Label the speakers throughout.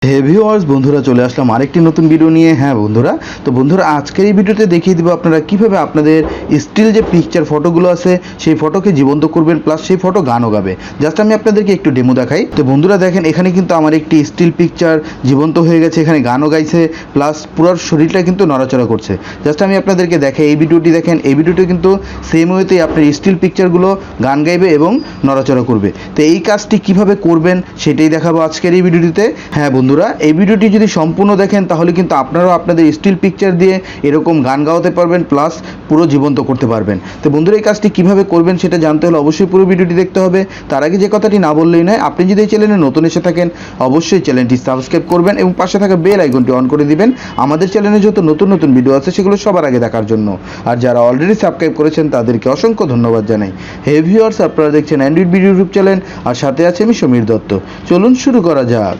Speaker 1: হে viewers, বন্ধুরা চলে আসলাম আরেকটি নতুন ভিডিও নিয়ে। হ্যাঁ বন্ধুরা, তো বন্ধুরা আজকের এই ভিডিওতে দেখিয়ে দিব আপনারা কিভাবে আপনাদের স্টিল যে পিকচার ফটোগুলো আছে সেই ফটোকে জীবন্ত করবেন, প্লাস সেই ফটো গানও গাবে। জাস্ট আমি আপনাদেরকে একটু ডেমো দেখাই। তো বন্ধুরা দেখেন, এখানে কিন্তু আমার একটি স্টিল পিকচার জীবন্ত হয়ে গেছে, এখানে গানও গাইছে, প্লাস পুরো শরীরটা কিন্তু নড়াচড়া করছে। জাস্ট আমি আপনাদেরকে দেখাই, এই ভিডিওটি দেখেন, এই ভিডিওটি কিন্তু সেম ওয়েতেই আপনার স্টিল পিকচারগুলো গান গাইবে এবং নড়াচড়া করবে। তো এই কাজটি কিভাবে করবেন সেটাই দেখাবো আজকের এই ভিডিওটিতে। হ্যাঁ বন্ধুরা, এই ভিডিওটি যদি সম্পূর্ণ দেখেন তাহলে কিন্তু আপনারাও আপনাদের স্টিল পিকচার দিয়ে এরকম গান গাওয়াতে পারবেন, প্লাস পুরো জীবন্ত করতে পারবেন। তো বন্ধুরা এই কাজটি কিভাবে করবেন সেটা জানতে হলে অবশ্যই পুরো ভিডিওটি দেখতে হবে। তার আগে যে কথাটি না বললেই নয়, আপনি যদি এই চ্যানেলে নতুন এসে থাকেন অবশ্যই চ্যানেলটি সাবস্ক্রাইব করবেন এবং পাশে থাকা বেল আইকনটি অন করে দিবেন আমাদের চ্যানেলে যত নতুন নতুন ভিডিও আছে সেগুলো সবার আগে দেখার জন্য। আর যারা অলরেডি সাবস্ক্রাইব করেছেন তাদেরকে অসংখ্য ধন্যবাদ জানাই। হে ভিউয়ার্স, আপনারা দেখছেন অ্যান্ড্রয়েড ভিডিও ইউটিউব চ্যানেল, আর সাথে আছে আমি সমীর দত্ত। চলুন শুরু করা যাক।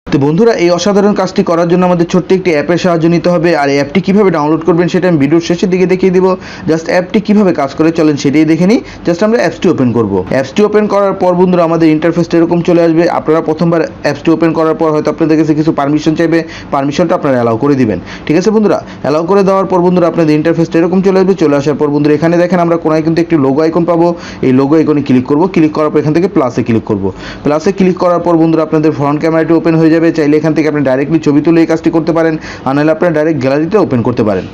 Speaker 1: তো বন্ধুরা এই অসাধারণ কাজটি করার জন্য আমাদের ছোট্ট একটি অ্যাপের সাহায্য নিতে হবে। আর এই অ্যাপটি কীভাবে ডাউনলোড করবেন সেটা আমি ভিডিওর শেষের দিকে দেখিয়ে দিব। জাস্ট অ্যাপটি কীভাবে কাজ করে চলেন সেটাই দেখে নিই। জাস্ট আমরা অ্যাপসটি ওপেন করব। অ্যাপসটি ওপেন করার পর বন্ধুরা আমাদের ইন্টারফেসটা এরকম চলে আসবে। আপনারা প্রথমবার অ্যাপসটি ওপেন করার পর হয়তো আপনাদের কাছে কিছু পারমিশন চাইবে, পারমিশনটা আপনারা অ্যালাউ করে দিবেন। ঠিক আছে বন্ধুরা, অ্যালাউ করে দেওয়ার পর বন্ধুরা আপনাদের ইন্টারফেসটা এরকম চলে আসবে। চলে আসার পর বন্ধুরা এখানে দেখেন আমরা কোনায় কিন্তু একটি লোগো আইকন পাবো। এই লোগো আইকনে ক্লিক করব। ক্লিক করার পর এখান থেকে প্লাসে ক্লিক করব। প্লাসে ক্লিক করার পর বন্ধুরা আপনাদের ফ্রন্ট ক্যামেরাটি ওপেন হয়ে যাবে। চাইলে এখান থেকে ডাইরেক্টলি ছবি তুলে এই কাজটি করতে পারেন, আর নাহলে আপনারা ডাইরেক্ট গ্যালারিতে ওপেন করতে পারেন।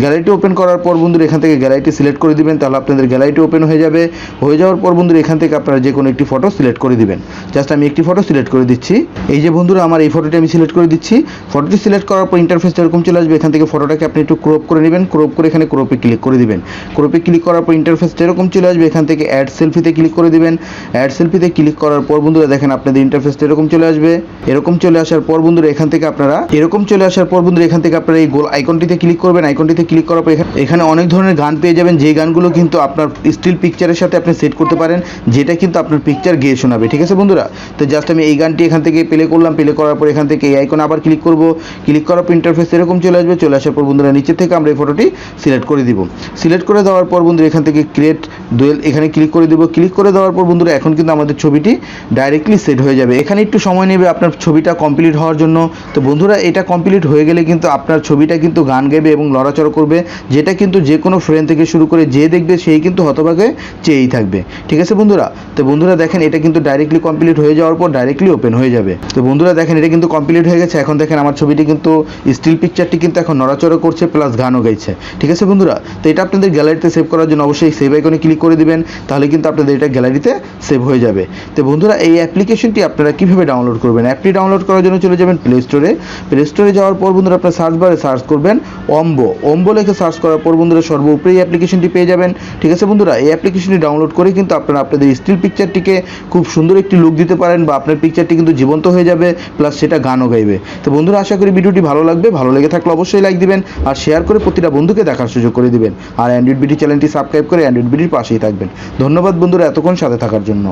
Speaker 1: গ্যালারিটি ওপেন করার পর বন্ধুরা এখান থেকে গ্যালারিটি সিলেক্ট করে দিবেন, তাহলে আপনাদের গ্যালারিটি ওপেন হয়ে যাবে। হয়ে যাওয়ার পর বন্ধুরা এখান থেকে আপনারা যে কোনো একটি ফটো সিলেক্ট করে দিবেন। জাস্ট আমি একটি ফটো সিলেক্ট করে দিচ্ছি। এই যে বন্ধুরা আমার এই ফটোটি আমি সিলেক্ট করে দিচ্ছি। ফটোটি সিলেক্ট করার পর ইন্টারফেসটা এরকম চলে আসবে। এখান থেকে ফটোটাকে আপনি একটু ক্রপ করে নেবেন। ক্রপ করে এখানে ক্রপে ক্লিক করে দিবেন। ক্রপে ক্লিক করার পর ইন্টারফেসটা এরকম চলে আসবে। এখান থেকে অ্যাড সেলফিতে ক্লিক করে দিবেন। অ্যাড সেলফিতে ক্লিক করার পর বন্ধুরা দেখেন আপনাদের ইন্টারফেসটা এরকম চলে আসবে। এরকম চলে আসার পর বন্ধুরা এখান থেকে আপনারা এই গোল আইকনটিতে ক্লিক করবেন। আইকনটিতে ক্লিক করার পর এখানে অনেক ধরনের গান পেয়ে যাবেন, যে গানগুলো কিন্তু আপনার স্টিল পিকচারের সাথে আপনি সেট করতে পারেন, যেটা কিন্তু আপনার পিকচার গেয়ে শোনাবে। ঠিক আছে বন্ধুরা, তো জাস্ট আমি এই গানটি এখান থেকে প্লে করলাম। প্লে করার পর এখান থেকে এই আইকন আবার ক্লিক করব। ক্লিক করার পর ইন্টারফেস এরকম চলে আসবে। চলে আসার পর বন্ধুরা নিচে থেকে আমরা এই ফটোটি সিলেক্ট করে দিব। সিলেক্ট করে দেওয়ার পর বন্ধুরা এখান থেকে ক্রিয়েট ডুয়েল এখানে ক্লিক করে দিব। ক্লিক করে দেওয়ার পর বন্ধুরা এখন কিন্তু আমাদের ছবিটি ডাইরেক্টলি সেট হয়ে যাবে। এখানে একটু সময় নেবে আপনার ছবিটা কমপ্লিট হওয়ার জন্য। তো বন্ধুরা এটা কমপ্লিট হয়ে গেলে কিন্তু আপনার ছবিটা কিন্তু গান গাইবে এবং লড়াচড়া করবে, যেটা কিন্তু যে কোনো ফ্রেম থেকে শুরু করে যে দেখবে সেই কিন্তু হতভাগে চেয়েই থাকবে। ঠিক আছে বন্ধুরা, তো বন্ধুরা দেখেন এটা কিন্তু ডাইরেক্টলি কমপ্লিট হয়ে যাওয়ার পর ডাইরেক্টলি ওপেন হয়ে যাবে। তো বন্ধুরা দেখেন এটা কিন্তু কমপ্লিট হয়ে গেছে। এখন দেখেন আমার ছবিটি কিন্তু স্টিল পিকচারটি কিন্তু এখন নড়াচড়া করছে, প্লাস গানও গাইছে। ঠিক আছে বন্ধুরা, তো এটা আপনাদের গ্যালারিতে সেভ করার জন্য অবশ্যই সেভ আইকনে ক্লিক করে দিবেন, তাহলে কিন্তু আপনাদের এটা গ্যালারিতে সেভ হয়ে যাবে। তো বন্ধুরা এই অ্যাপ্লিকেশনটি আপনারা কীভাবে ডাউনলোড করবেন? অ্যাপটি ডাউনলোড করার জন্য চলে যাবেন প্লে স্টোরে। প্লে স্টোরে যাওয়ার পর বন্ধুরা আপনার সার্চ বারে সার্চ করবেন অম্বো লিখে সার্চ করার পর বন্ধুরা সর্বোপরি এই অ্যাপ্লিকেশনটি পেয়ে যাবেন। ঠিক আছে বন্ধুরা, এই অ্যাপ্লিকেশনটি ডাউনলোড করে কিন্তু আপনারা আপনাদের স্টিল পিকচারটিকে খুব সুন্দর একটি লুক দিতে পারেন, বা আপনার পিকচারটি কিন্তু জীবন্ত হয়ে যাবে, প্লাস সেটা গানও গাইবে। তো বন্ধুরা আশা করি ভিডিওটি ভালো লাগবে। ভালো লেগে থাকলে অবশ্যই লাইক দিবেন, আর শেয়ার করে প্রতিটা বন্ধুকে দেখার সুযোগ করে দিবেন। আর অ্যান্ড্রয়েড ভিডিও চ্যানেলটি সাবস্ক্রাইব করে অ্যান্ড্রয়েড ভিডিওর পাশেই থাকবেন। ধন্যবাদ বন্ধুরা এতক্ষণ সাথে থাকার জন্য।